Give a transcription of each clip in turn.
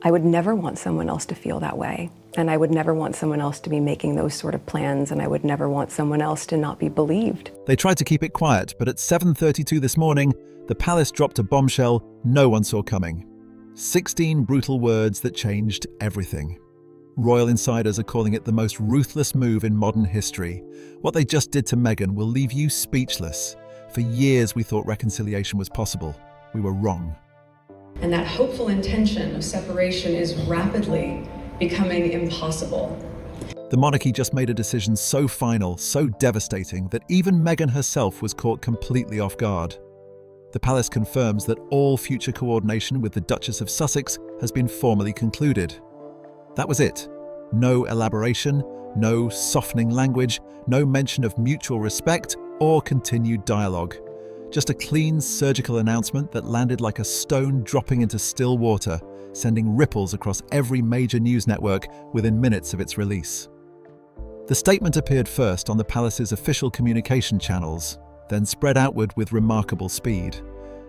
I would never want someone else to feel that way. And I would never want someone else to be making those sort of plans, and I would never want someone else to not be believed. They tried to keep it quiet, but at 7:32 this morning, the palace dropped a bombshell no one saw coming. 16 brutal words that changed everything. Royal insiders are calling it the most ruthless move in modern history. What they just did to Meghan will leave you speechless. For years we thought reconciliation was possible. We were wrong. And that hopeful intention of separation is rapidly becoming impossible. The monarchy just made a decision so final, so devastating, that even Meghan herself was caught completely off guard. The palace confirms that all future coordination with the Duchess of Sussex has been formally concluded. That was it. No elaboration, no softening language, no mention of mutual respect or continued dialogue. Just a clean surgical announcement that landed like a stone dropping into still water, sending ripples across every major news network within minutes of its release. The statement appeared first on the palace's official communication channels, then spread outward with remarkable speed.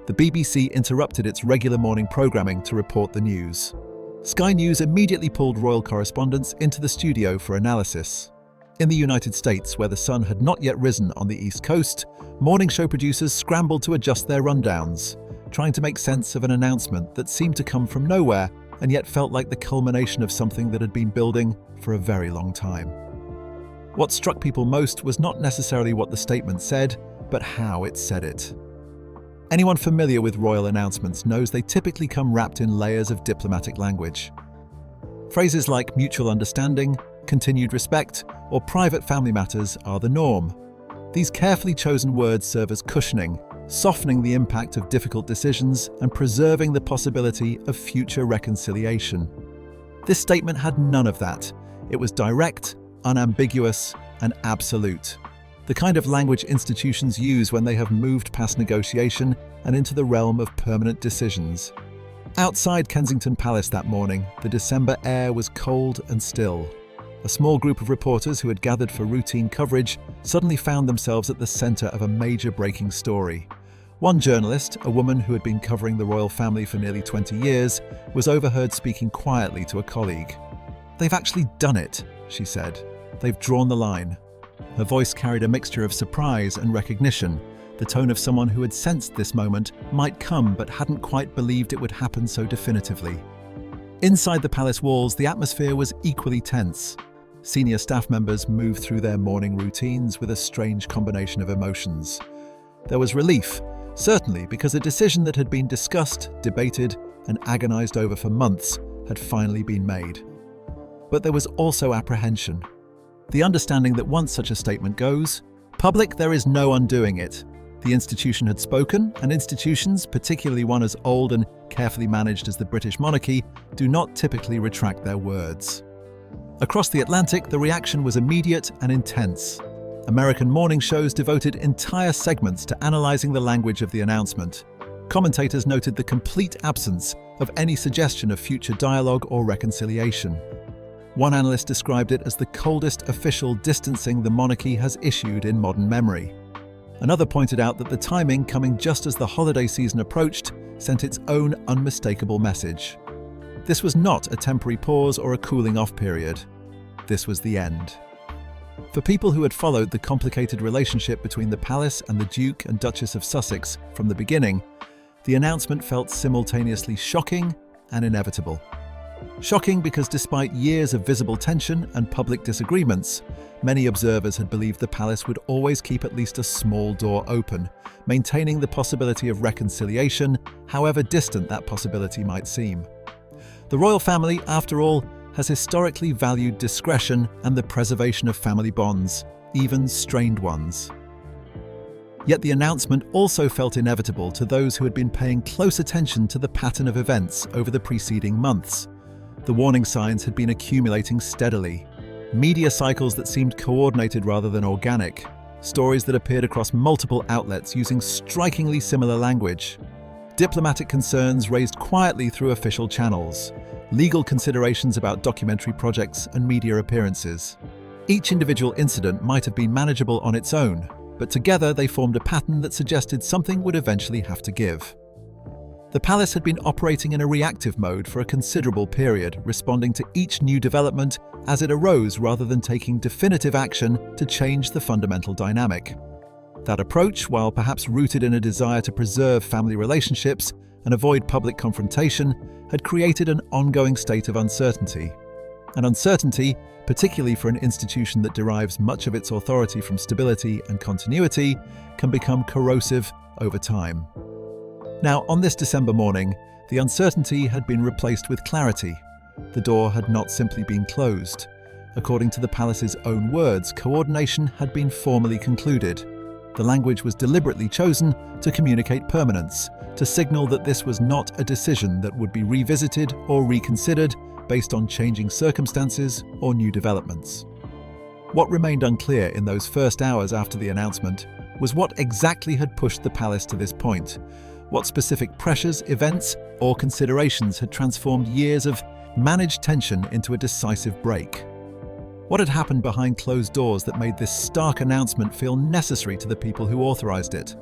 The BBC interrupted its regular morning programming to report the news. Sky News immediately pulled royal correspondents into the studio for analysis. In the United States, where the sun had not yet risen on the East Coast, morning show producers scrambled to adjust their rundowns, trying to make sense of an announcement that seemed to come from nowhere and yet felt like the culmination of something that had been building for a very long time. What struck people most was not necessarily what the statement said, but how it said it. Anyone familiar with royal announcements knows they typically come wrapped in layers of diplomatic language. Phrases like mutual understanding, continued respect, or private family matters are the norm. These carefully chosen words serve as cushioning, softening the impact of difficult decisions and preserving the possibility of future reconciliation. This statement had none of that. It was direct, unambiguous, and absolute. The kind of language institutions use when they have moved past negotiation and into the realm of permanent decisions. Outside Kensington Palace that morning, the December air was cold and still. A small group of reporters who had gathered for routine coverage suddenly found themselves at the centre of a major breaking story. One journalist, a woman who had been covering the royal family for nearly 20 years, was overheard speaking quietly to a colleague. "They've actually done it," she said. "They've drawn the line." Her voice carried a mixture of surprise and recognition, the tone of someone who had sensed this moment might come but hadn't quite believed it would happen so definitively. Inside the palace walls, the atmosphere was equally tense. Senior staff members moved through their morning routines with a strange combination of emotions. There was relief, certainly, because a decision that had been discussed, debated, and agonized over for months had finally been made. But there was also apprehension. The understanding that once such a statement goes public, there is no undoing it. The institution had spoken, and institutions, particularly one as old and carefully managed as the British monarchy, do not typically retract their words. Across the Atlantic, the reaction was immediate and intense. American morning shows devoted entire segments to analysing the language of the announcement. Commentators noted the complete absence of any suggestion of future dialogue or reconciliation. One analyst described it as the coldest official distancing the monarchy has issued in modern memory. Another pointed out that the timing, coming just as the holiday season approached, sent its own unmistakable message. This was not a temporary pause or a cooling-off period. This was the end. For people who had followed the complicated relationship between the palace and the Duke and Duchess of Sussex from the beginning, the announcement felt simultaneously shocking and inevitable. Shocking because despite years of visible tension and public disagreements, many observers had believed the palace would always keep at least a small door open, maintaining the possibility of reconciliation, however distant that possibility might seem. The royal family, after all, has historically valued discretion and the preservation of family bonds, even strained ones. Yet the announcement also felt inevitable to those who had been paying close attention to the pattern of events over the preceding months. The warning signs had been accumulating steadily. Media cycles that seemed coordinated rather than organic. Stories that appeared across multiple outlets using strikingly similar language. Diplomatic concerns raised quietly through official channels. Legal considerations about documentary projects and media appearances. Each individual incident might have been manageable on its own, but together they formed a pattern that suggested something would eventually have to give. The palace had been operating in a reactive mode for a considerable period, responding to each new development as it arose rather than taking definitive action to change the fundamental dynamic. That approach, while perhaps rooted in a desire to preserve family relationships and avoid public confrontation, had created an ongoing state of uncertainty. And uncertainty, particularly for an institution that derives much of its authority from stability and continuity, can become corrosive over time. Now, on this December morning, the uncertainty had been replaced with clarity. The door had not simply been closed. According to the palace's own words, coordination had been formally concluded. The language was deliberately chosen to communicate permanence, to signal that this was not a decision that would be revisited or reconsidered based on changing circumstances or new developments. What remained unclear in those first hours after the announcement was what exactly had pushed the palace to this point. What specific pressures, events, or considerations had transformed years of managed tension into a decisive break? What had happened behind closed doors that made this stark announcement feel necessary to the people who authorized it?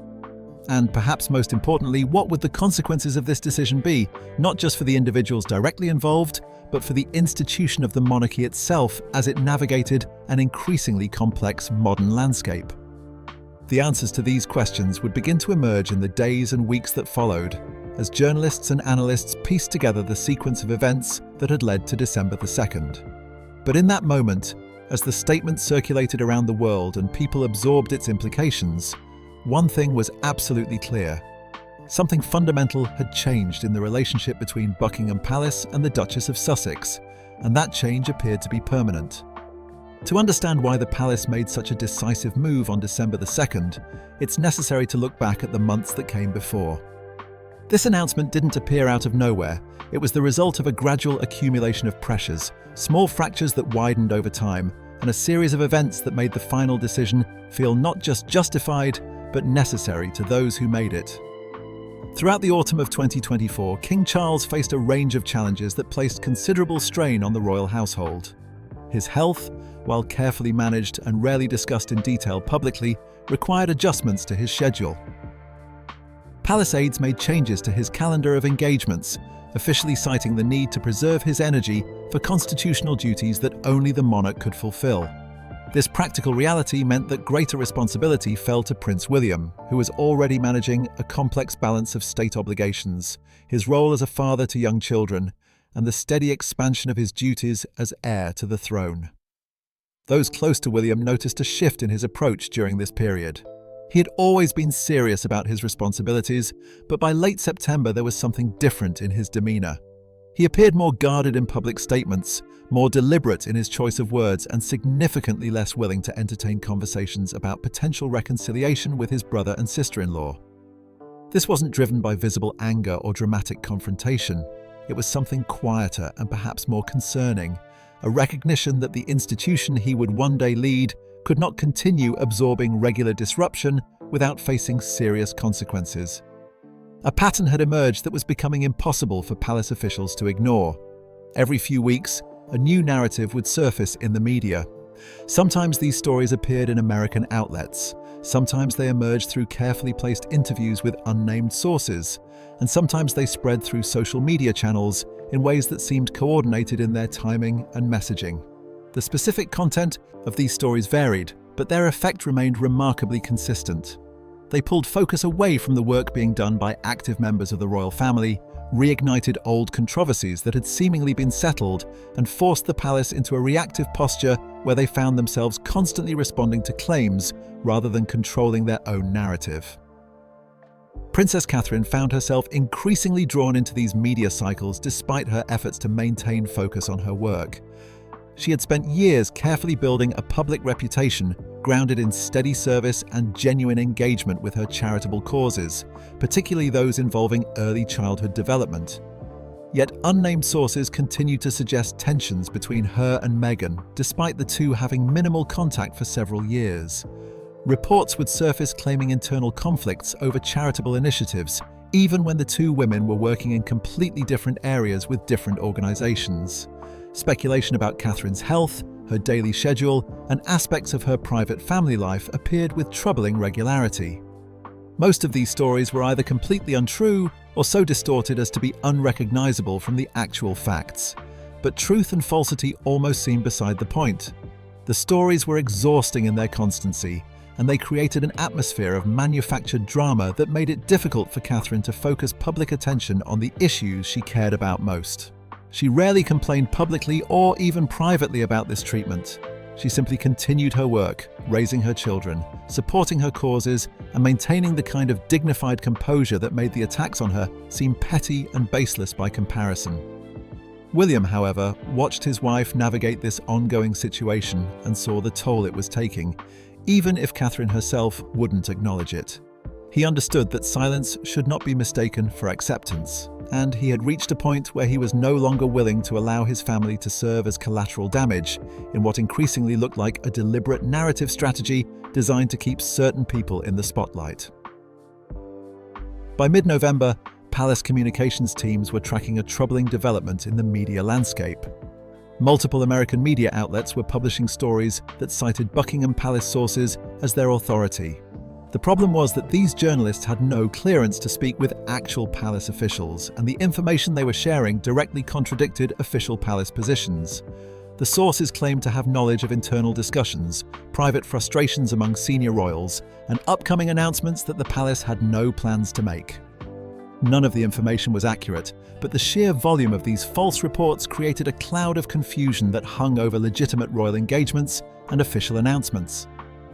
And perhaps most importantly, what would the consequences of this decision be, not just for the individuals directly involved, but for the institution of the monarchy itself as it navigated an increasingly complex modern landscape? The answers to these questions would begin to emerge in the days and weeks that followed, as journalists and analysts pieced together the sequence of events that had led to December the 2nd. But in that moment, as the statement circulated around the world and people absorbed its implications, one thing was absolutely clear. Something fundamental had changed in the relationship between Buckingham Palace and the Duchess of Sussex, and that change appeared to be permanent. To understand why the palace made such a decisive move on December the 2nd, it's necessary to look back at the months that came before. This announcement didn't appear out of nowhere. It was the result of a gradual accumulation of pressures, small fractures that widened over time, and a series of events that made the final decision feel not just justified, but necessary to those who made it. Throughout the autumn of 2024, King Charles faced a range of challenges that placed considerable strain on the royal household. His health, while carefully managed and rarely discussed in detail publicly, required adjustments to his schedule. Palace aides made changes to his calendar of engagements, officially citing the need to preserve his energy for constitutional duties that only the monarch could fulfill. This practical reality meant that greater responsibility fell to Prince William, who was already managing a complex balance of state obligations, his role as a father to young children, and the steady expansion of his duties as heir to the throne. Those close to William noticed a shift in his approach during this period. He had always been serious about his responsibilities, but by late September there was something different in his demeanour. He appeared more guarded in public statements, more deliberate in his choice of words, and significantly less willing to entertain conversations about potential reconciliation with his brother and sister-in-law. This wasn't driven by visible anger or dramatic confrontation. It was something quieter and perhaps more concerning, a recognition that the institution he would one day lead could not continue absorbing regular disruption without facing serious consequences. A pattern had emerged that was becoming impossible for palace officials to ignore. Every few weeks, a new narrative would surface in the media. Sometimes these stories appeared in American outlets. Sometimes they emerged through carefully placed interviews with unnamed sources. And sometimes they spread through social media channels in ways that seemed coordinated in their timing and messaging. The specific content of these stories varied, but their effect remained remarkably consistent. They pulled focus away from the work being done by active members of the royal family, reignited old controversies that had seemingly been settled, and forced the palace into a reactive posture where they found themselves constantly responding to claims rather than controlling their own narrative. Princess Catherine found herself increasingly drawn into these media cycles despite her efforts to maintain focus on her work. She had spent years carefully building a public reputation grounded in steady service and genuine engagement with her charitable causes, particularly those involving early childhood development. Yet unnamed sources continued to suggest tensions between her and Meghan, despite the two having minimal contact for several years. Reports would surface claiming internal conflicts over charitable initiatives, even when the two women were working in completely different areas with different organizations. Speculation about Catherine's health, her daily schedule, and aspects of her private family life appeared with troubling regularity. Most of these stories were either completely untrue or so distorted as to be unrecognizable from the actual facts. But truth and falsity almost seemed beside the point. The stories were exhausting in their constancy, and they created an atmosphere of manufactured drama that made it difficult for Catherine to focus public attention on the issues she cared about most. She rarely complained publicly or even privately about this treatment. She simply continued her work, raising her children, supporting her causes, and maintaining the kind of dignified composure that made the attacks on her seem petty and baseless by comparison. William, however, watched his wife navigate this ongoing situation and saw the toll it was taking, even if Catherine herself wouldn't acknowledge it. He understood that silence should not be mistaken for acceptance, and he had reached a point where he was no longer willing to allow his family to serve as collateral damage in what increasingly looked like a deliberate narrative strategy designed to keep certain people in the spotlight. By mid-November, Palace communications teams were tracking a troubling development in the media landscape. Multiple American media outlets were publishing stories that cited Buckingham Palace sources as their authority. The problem was that these journalists had no clearance to speak with actual palace officials, and the information they were sharing directly contradicted official palace positions. The sources claimed to have knowledge of internal discussions, private frustrations among senior royals, and upcoming announcements that the palace had no plans to make. None of the information was accurate, but the sheer volume of these false reports created a cloud of confusion that hung over legitimate royal engagements and official announcements.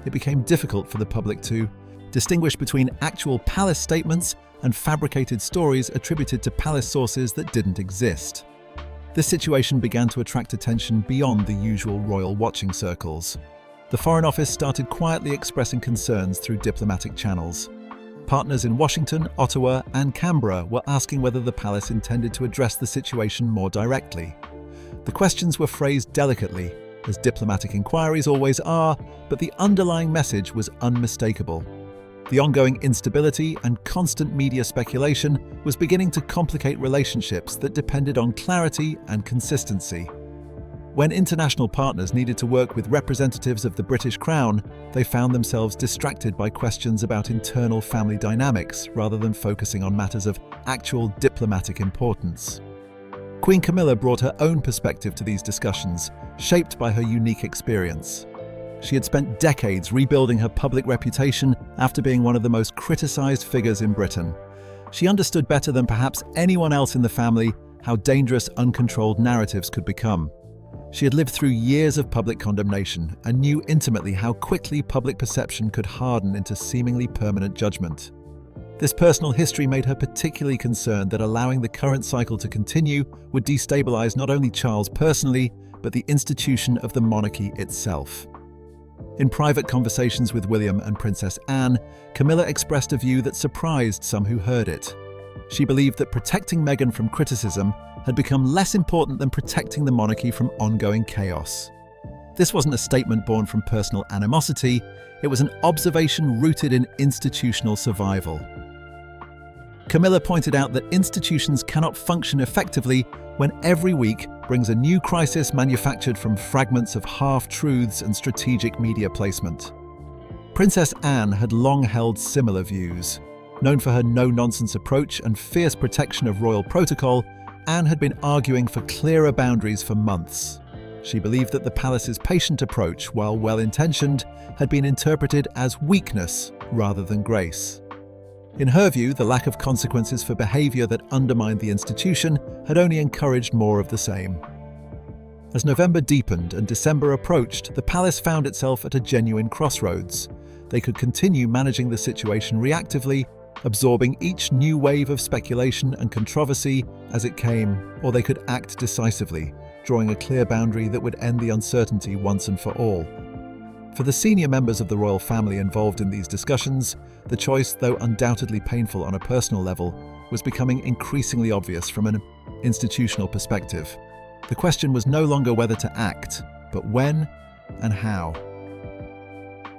It became difficult for the public to distinguish between actual palace statements and fabricated stories attributed to palace sources that didn't exist. This situation began to attract attention beyond the usual royal watching circles. The Foreign Office started quietly expressing concerns through diplomatic channels. Partners in Washington, Ottawa, and Canberra were asking whether the palace intended to address the situation more directly. The questions were phrased delicately, as diplomatic inquiries always are, but the underlying message was unmistakable. The ongoing instability and constant media speculation was beginning to complicate relationships that depended on clarity and consistency. When international partners needed to work with representatives of the British Crown, they found themselves distracted by questions about internal family dynamics rather than focusing on matters of actual diplomatic importance. Queen Camilla brought her own perspective to these discussions, shaped by her unique experience. She had spent decades rebuilding her public reputation after being one of the most criticised figures in Britain. She understood better than perhaps anyone else in the family how dangerous uncontrolled narratives could become. She had lived through years of public condemnation and knew intimately how quickly public perception could harden into seemingly permanent judgment. This personal history made her particularly concerned that allowing the current cycle to continue would destabilise not only Charles personally, but the institution of the monarchy itself. In private conversations with William and Princess Anne, Camilla expressed a view that surprised some who heard it. She believed that protecting Meghan from criticism had become less important than protecting the monarchy from ongoing chaos. This wasn't a statement born from personal animosity, it was an observation rooted in institutional survival. Camilla pointed out that institutions cannot function effectively when every week brings a new crisis manufactured from fragments of half-truths and strategic media placement. Princess Anne had long held similar views. Known for her no-nonsense approach and fierce protection of royal protocol, Anne had been arguing for clearer boundaries for months. She believed that the palace's patient approach, while well-intentioned, had been interpreted as weakness rather than grace. In her view, the lack of consequences for behaviour that undermined the institution had only encouraged more of the same. As November deepened and December approached, the palace found itself at a genuine crossroads. They could continue managing the situation reactively, absorbing each new wave of speculation and controversy as it came, or they could act decisively, drawing a clear boundary that would end the uncertainty once and for all. For the senior members of the royal family involved in these discussions, the choice, though undoubtedly painful on a personal level, was becoming increasingly obvious from an institutional perspective. The question was no longer whether to act, but when and how.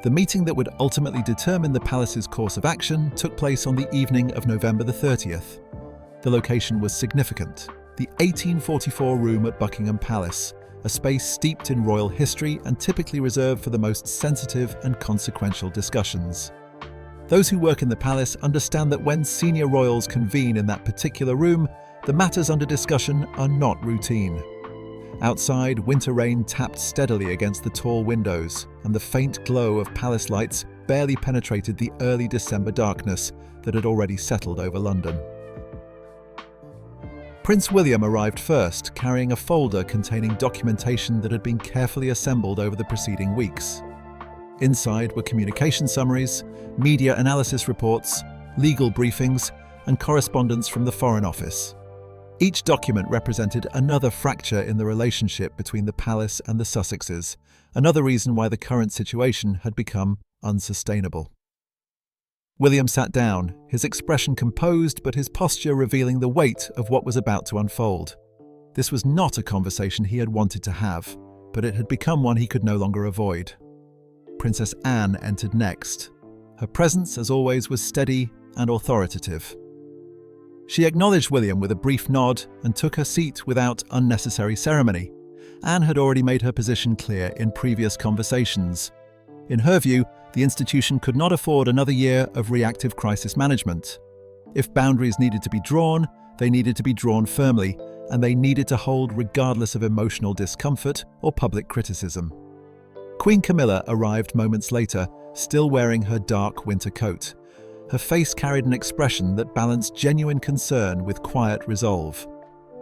The meeting that would ultimately determine the palace's course of action took place on the evening of November the 30th. The location was significant: the 1844 room at Buckingham Palace, a space steeped in royal history and typically reserved for the most sensitive and consequential discussions. Those who work in the palace understand that when senior royals convene in that particular room, the matters under discussion are not routine. Outside, winter rain tapped steadily against the tall windows, and the faint glow of palace lights barely penetrated the early December darkness that had already settled over London. Prince William arrived first, carrying a folder containing documentation that had been carefully assembled over the preceding weeks. Inside were communication summaries, media analysis reports, legal briefings, and correspondence from the Foreign Office. Each document represented another fracture in the relationship between the palace and the Sussexes, another reason why the current situation had become unsustainable. William sat down, his expression composed but his posture revealing the weight of what was about to unfold. This was not a conversation he had wanted to have, but it had become one he could no longer avoid. Princess Anne entered next. Her presence, as always, was steady and authoritative. She acknowledged William with a brief nod and took her seat without unnecessary ceremony. Anne had already made her position clear in previous conversations. In her view, the institution could not afford another year of reactive crisis management. If boundaries needed to be drawn, they needed to be drawn firmly, and they needed to hold regardless of emotional discomfort or public criticism. Queen Camilla arrived moments later, still wearing her dark winter coat. Her face carried an expression that balanced genuine concern with quiet resolve.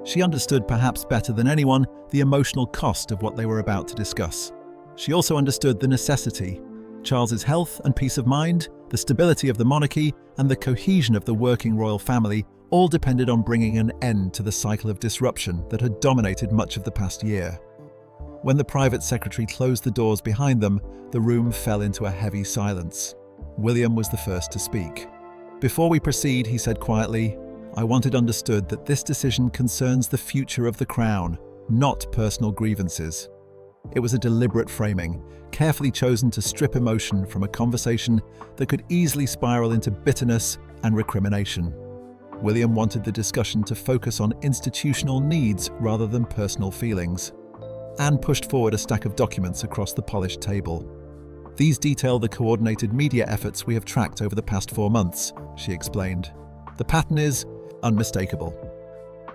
She understood perhaps better than anyone the emotional cost of what they were about to discuss. She also understood the necessity. Charles's health and peace of mind, the stability of the monarchy, and the cohesion of the working royal family all depended on bringing an end to the cycle of disruption that had dominated much of the past year. When the private secretary closed the doors behind them, the room fell into a heavy silence. William was the first to speak. "Before we proceed," he said quietly, "I want it understood that this decision concerns the future of the crown, not personal grievances." It was a deliberate framing, carefully chosen to strip emotion from a conversation that could easily spiral into bitterness and recrimination. William wanted the discussion to focus on institutional needs rather than personal feelings. Anne pushed forward a stack of documents across the polished table. "These detail the coordinated media efforts we have tracked over the past 4 months," she explained. "The pattern is unmistakable.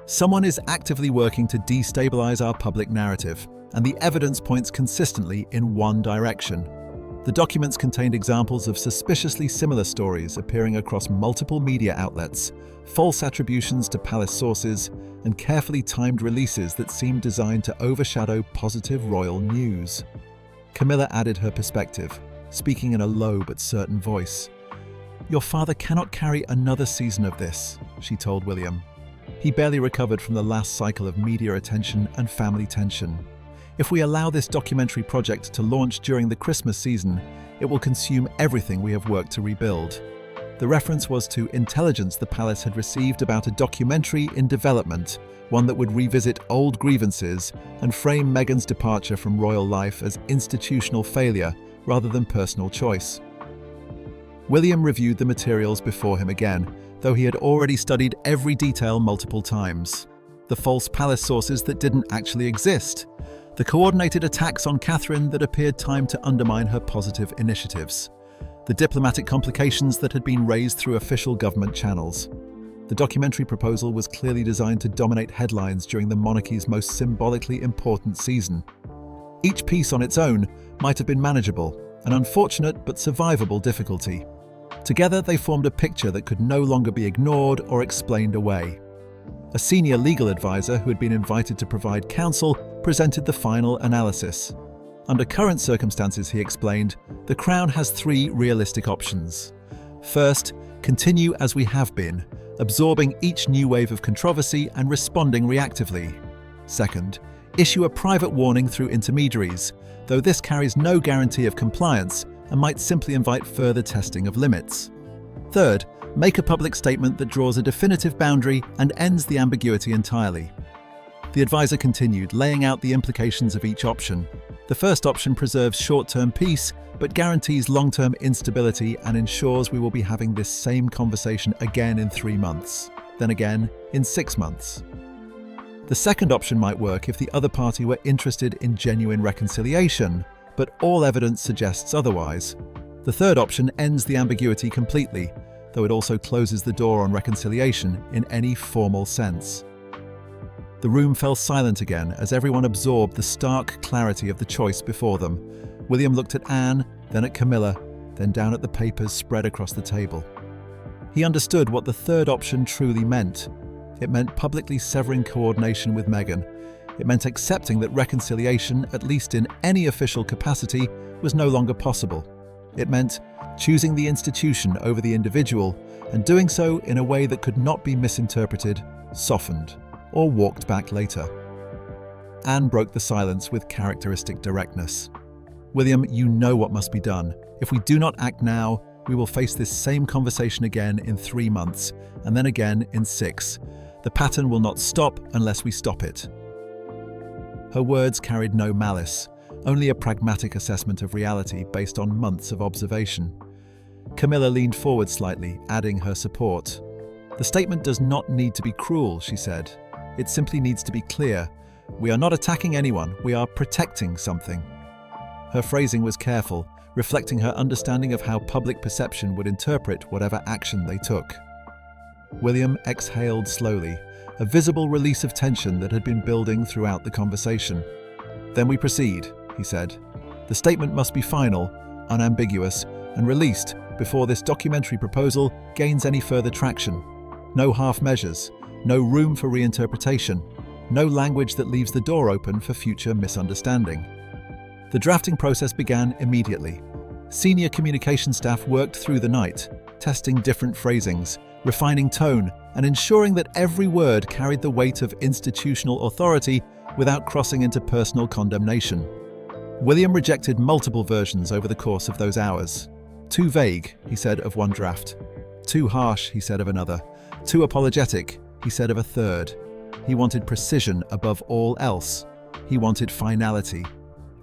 Someone is actively working to destabilize our public narrative, and the evidence points consistently in one direction." The documents contained examples of suspiciously similar stories appearing across multiple media outlets, false attributions to palace sources, and carefully timed releases that seemed designed to overshadow positive royal news. Camilla added her perspective, speaking in a low but certain voice. "Your father cannot carry another season of this," she told William. He barely recovered from the last cycle of media attention and family tension. "If we allow this documentary project to launch during the Christmas season, it will consume everything we have worked to rebuild." The reference was to intelligence the palace had received about a documentary in development, one that would revisit old grievances and frame Meghan's departure from royal life as institutional failure rather than personal choice. William reviewed the materials before him again, though he had already studied every detail multiple times. The false palace sources that didn't actually exist. The coordinated attacks on Catherine that appeared timed to undermine her positive initiatives. The diplomatic complications that had been raised through official government channels. The documentary proposal was clearly designed to dominate headlines during the monarchy's most symbolically important season. Each piece on its own might have been manageable, an unfortunate but survivable difficulty. Together they formed a picture that could no longer be ignored or explained away. A senior legal advisor who had been invited to provide counsel presented the final analysis. Under current circumstances, he explained, the Crown has 3 realistic options. First, continue as we have been, absorbing each new wave of controversy and responding reactively. Second, issue a private warning through intermediaries, though this carries no guarantee of compliance and might simply invite further testing of limits. Third, make a public statement that draws a definitive boundary and ends the ambiguity entirely. The advisor continued, laying out the implications of each option. The first option preserves short-term peace, but guarantees long-term instability and ensures we will be having this same conversation again in 3 months, then again in 6 months. The second option might work if the other party were interested in genuine reconciliation, but all evidence suggests otherwise. The third option ends the ambiguity completely, though it also closes the door on reconciliation in any formal sense. The room fell silent again as everyone absorbed the stark clarity of the choice before them. William looked at Anne, then at Camilla, then down at the papers spread across the table. He understood what the third option truly meant. It meant publicly severing coordination with Meghan. It meant accepting that reconciliation, at least in any official capacity, was no longer possible. It meant choosing the institution over the individual, and doing so in a way that could not be misinterpreted, softened, or walked back later. Anne broke the silence with characteristic directness. "William, you know what must be done. If we do not act now, we will face this same conversation again in 3 months, and then again in 6. The pattern will not stop unless we stop it." Her words carried no malice, only a pragmatic assessment of reality based on months of observation. Camilla leaned forward slightly, adding her support. "The statement does not need to be cruel," she said. "It simply needs to be clear. We are not attacking anyone, we are protecting something." Her phrasing was careful, reflecting her understanding of how public perception would interpret whatever action they took. William exhaled slowly, a visible release of tension that had been building throughout the conversation. "Then we proceed," he said. "The statement must be final, unambiguous, and released before this documentary proposal gains any further traction. No half measures, no room for reinterpretation, no language that leaves the door open for future misunderstanding." The drafting process began immediately. Senior communication staff worked through the night, testing different phrasings, refining tone, and ensuring that every word carried the weight of institutional authority without crossing into personal condemnation. William rejected multiple versions over the course of those hours. "Too vague," he said of one draft. "Too harsh," he said of another. "Too apologetic," he said of a third. He wanted precision above all else. He wanted finality.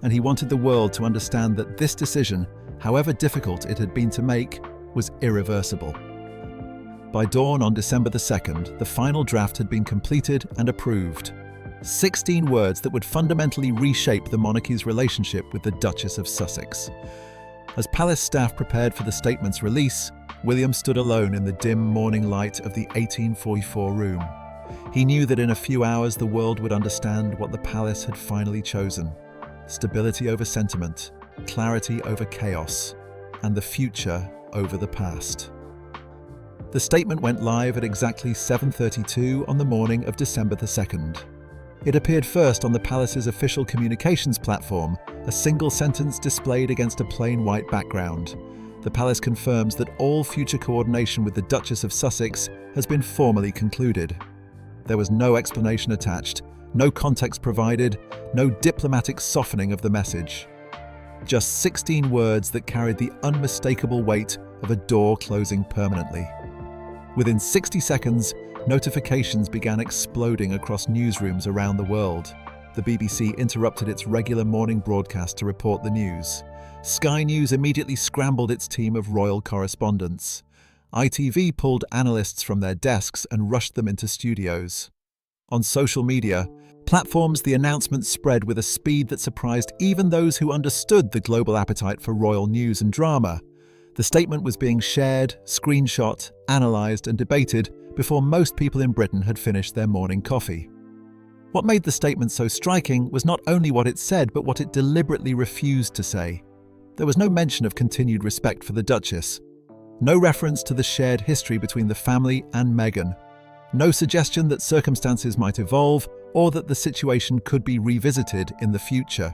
And he wanted the world to understand that this decision, however difficult it had been to make, was irreversible. By dawn on December the 2nd, the final draft had been completed and approved. 16 words that would fundamentally reshape the monarchy's relationship with the Duchess of Sussex. As palace staff prepared for the statement's release, William stood alone in the dim morning light of the 1844 room. He knew that in a few hours the world would understand what the palace had finally chosen. Stability over sentiment, clarity over chaos, and the future over the past. The statement went live at exactly 7:32 on the morning of December the 2nd. It appeared first on the palace's official communications platform, a single sentence displayed against a plain white background. The palace confirms that all future coordination with the Duchess of Sussex has been formally concluded. There was no explanation attached, no context provided, no diplomatic softening of the message. Just 16 words that carried the unmistakable weight of a door closing permanently. Within 60 seconds, notifications began exploding across newsrooms around the world. The BBC interrupted its regular morning broadcast to report the news. Sky News immediately scrambled its team of royal correspondents. ITV pulled analysts from their desks and rushed them into studios. On social media platforms, the announcement spread with a speed that surprised even those who understood the global appetite for royal news and drama. The statement was being shared, screenshot, analysed and debated before most people in Britain had finished their morning coffee. What made the statement so striking was not only what it said, but what it deliberately refused to say. There was no mention of continued respect for the Duchess, no reference to the shared history between the family and Meghan, no suggestion that circumstances might evolve or that the situation could be revisited in the future.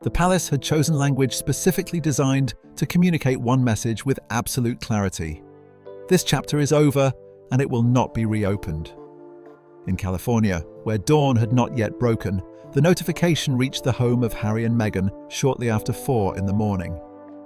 The palace had chosen language specifically designed to communicate one message with absolute clarity. This chapter is over, and it will not be reopened. In California, where dawn had not yet broken, the notification reached the home of Harry and Meghan shortly after 4 in the morning.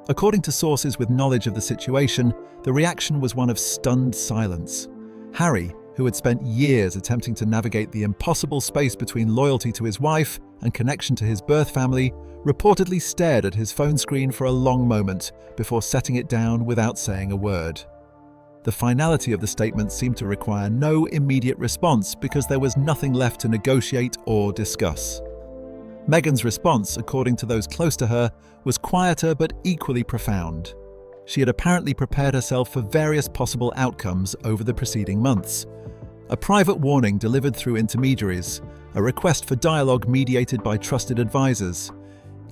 According to sources with knowledge of the situation, the reaction was one of stunned silence. Harry, who had spent years attempting to navigate the impossible space between loyalty to his wife and connection to his birth family, reportedly stared at his phone screen for a long moment before setting it down without saying a word. The finality of the statement seemed to require no immediate response because there was nothing left to negotiate or discuss. Meghan's response, according to those close to her, was quieter but equally profound. She had apparently prepared herself for various possible outcomes over the preceding months. A private warning delivered through intermediaries, a request for dialogue mediated by trusted advisors,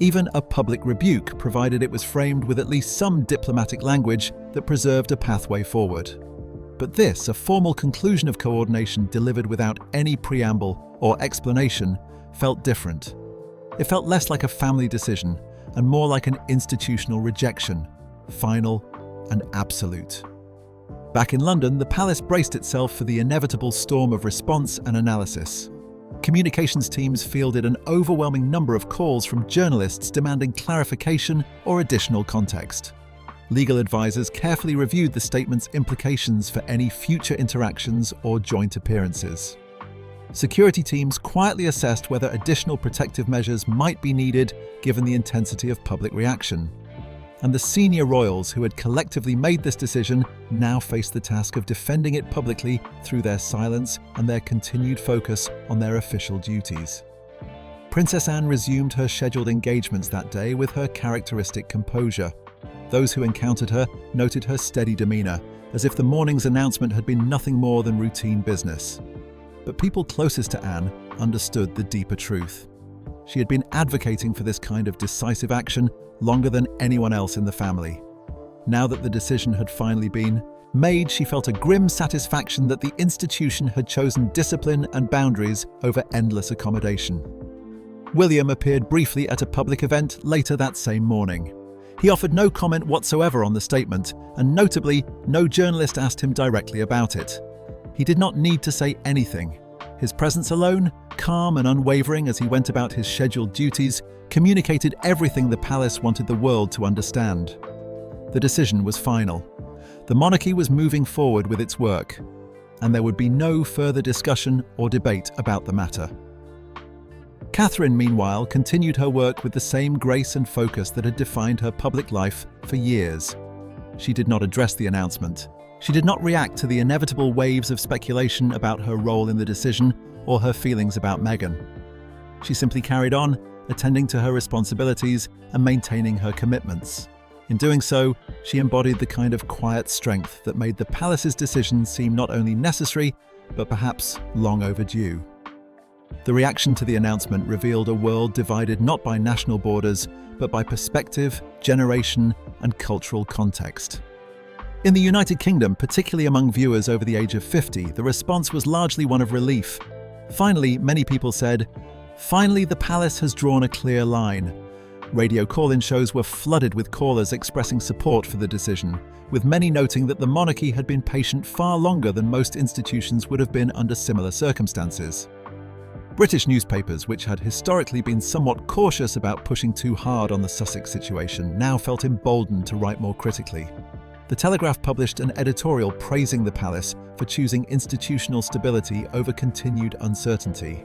even a public rebuke, provided it was framed with at least some diplomatic language that preserved a pathway forward. But this, a formal conclusion of coordination delivered without any preamble or explanation, felt different. It felt less like a family decision and more like an institutional rejection, final and absolute. Back in London, the palace braced itself for the inevitable storm of response and analysis. Communications teams fielded an overwhelming number of calls from journalists demanding clarification or additional context. Legal advisors carefully reviewed the statement's implications for any future interactions or joint appearances. Security teams quietly assessed whether additional protective measures might be needed given the intensity of public reaction. And the senior royals who had collectively made this decision now faced the task of defending it publicly through their silence and their continued focus on their official duties. Princess Anne resumed her scheduled engagements that day with her characteristic composure. Those who encountered her noted her steady demeanor, as if the morning's announcement had been nothing more than routine business. But people closest to Anne understood the deeper truth. She had been advocating for this kind of decisive action longer than anyone else in the family. Now that the decision had finally been made, she felt a grim satisfaction that the institution had chosen discipline and boundaries over endless accommodation. William appeared briefly at a public event later that same morning. He offered no comment whatsoever on the statement, and notably, no journalist asked him directly about it. He did not need to say anything. His presence alone, calm and unwavering as he went about his scheduled duties, communicated everything the palace wanted the world to understand. The decision was final. The monarchy was moving forward with its work, and there would be no further discussion or debate about the matter. Catherine, meanwhile, continued her work with the same grace and focus that had defined her public life for years. She did not address the announcement. She did not react to the inevitable waves of speculation about her role in the decision or her feelings about Meghan. She simply carried on, attending to her responsibilities and maintaining her commitments. In doing so, she embodied the kind of quiet strength that made the palace's decision seem not only necessary, but perhaps long overdue. The reaction to the announcement revealed a world divided not by national borders, but by perspective, generation, and cultural context. In the United Kingdom, particularly among viewers over the age of 50, the response was largely one of relief. Finally, many people said, "Finally, the palace has drawn a clear line." Radio call-in shows were flooded with callers expressing support for the decision, with many noting that the monarchy had been patient far longer than most institutions would have been under similar circumstances. British newspapers, which had historically been somewhat cautious about pushing too hard on the Sussex situation, now felt emboldened to write more critically. The Telegraph published an editorial praising the palace for choosing institutional stability over continued uncertainty.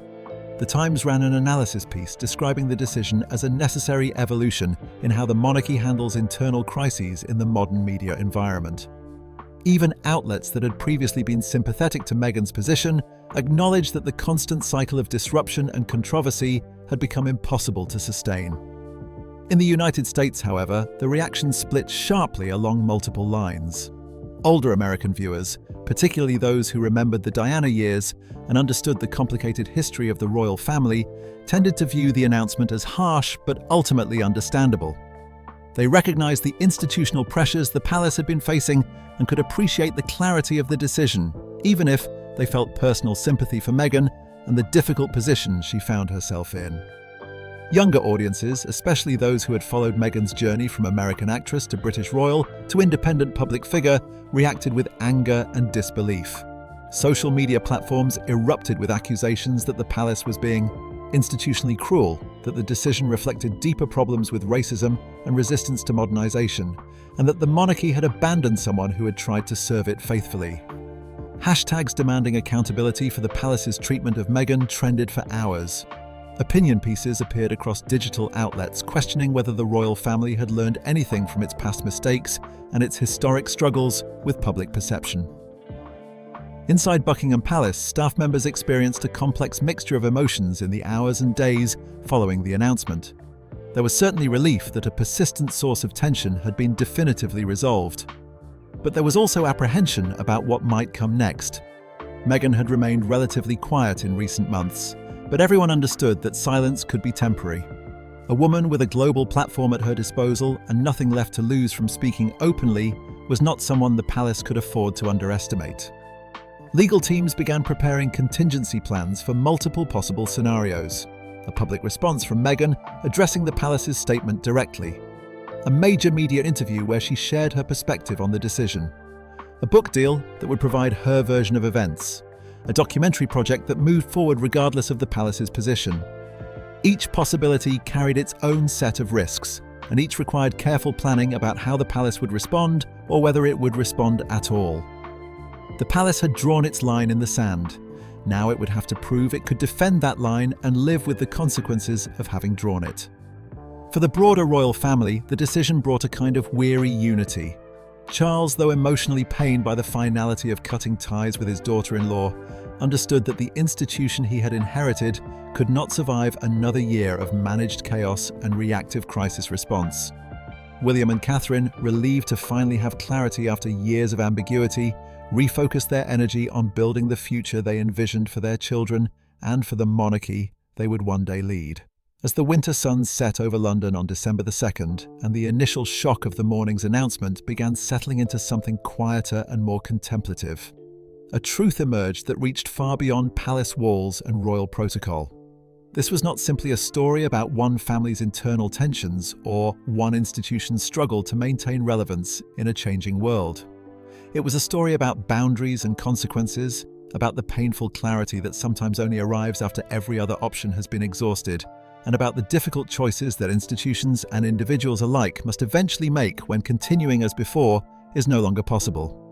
The Times ran an analysis piece describing the decision as a necessary evolution in how the monarchy handles internal crises in the modern media environment. Even outlets that had previously been sympathetic to Meghan's position acknowledged that the constant cycle of disruption and controversy had become impossible to sustain. In the United States, however, the reaction split sharply along multiple lines. Older American viewers, particularly those who remembered the Diana years and understood the complicated history of the royal family, tended to view the announcement as harsh but ultimately understandable. They recognized the institutional pressures the palace had been facing and could appreciate the clarity of the decision, even if they felt personal sympathy for Meghan and the difficult position she found herself in. Younger audiences, especially those who had followed Meghan's journey from American actress to British royal to independent public figure, reacted with anger and disbelief. Social media platforms erupted with accusations that the palace was being institutionally cruel, that the decision reflected deeper problems with racism and resistance to modernization, and that the monarchy had abandoned someone who had tried to serve it faithfully. Hashtags demanding accountability for the palace's treatment of Meghan trended for hours. Opinion pieces appeared across digital outlets questioning whether the royal family had learned anything from its past mistakes and its historic struggles with public perception. Inside Buckingham Palace, staff members experienced a complex mixture of emotions in the hours and days following the announcement. There was certainly relief that a persistent source of tension had been definitively resolved. But there was also apprehension about what might come next. Meghan had remained relatively quiet in recent months, but everyone understood that silence could be temporary. A woman with a global platform at her disposal and nothing left to lose from speaking openly was not someone the palace could afford to underestimate. Legal teams began preparing contingency plans for multiple possible scenarios. A public response from Meghan addressing the palace's statement directly. A major media interview where she shared her perspective on the decision. A book deal that would provide her version of events. A documentary project that moved forward regardless of the palace's position. Each possibility carried its own set of risks, and each required careful planning about how the palace would respond or whether it would respond at all. The palace had drawn its line in the sand. Now it would have to prove it could defend that line and live with the consequences of having drawn it. For the broader royal family, the decision brought a kind of weary unity. Charles, though emotionally pained by the finality of cutting ties with his daughter-in-law, understood that the institution he had inherited could not survive another year of managed chaos and reactive crisis response. William and Catherine, relieved to finally have clarity after years of ambiguity, refocused their energy on building the future they envisioned for their children and for the monarchy they would one day lead. As the winter sun set over London on December the 2nd, and the initial shock of the morning's announcement began settling into something quieter and more contemplative, a truth emerged that reached far beyond palace walls and royal protocol. This was not simply a story about one family's internal tensions or one institution's struggle to maintain relevance in a changing world. It was a story about boundaries and consequences, about the painful clarity that sometimes only arrives after every other option has been exhausted, and about the difficult choices that institutions and individuals alike must eventually make when continuing as before is no longer possible.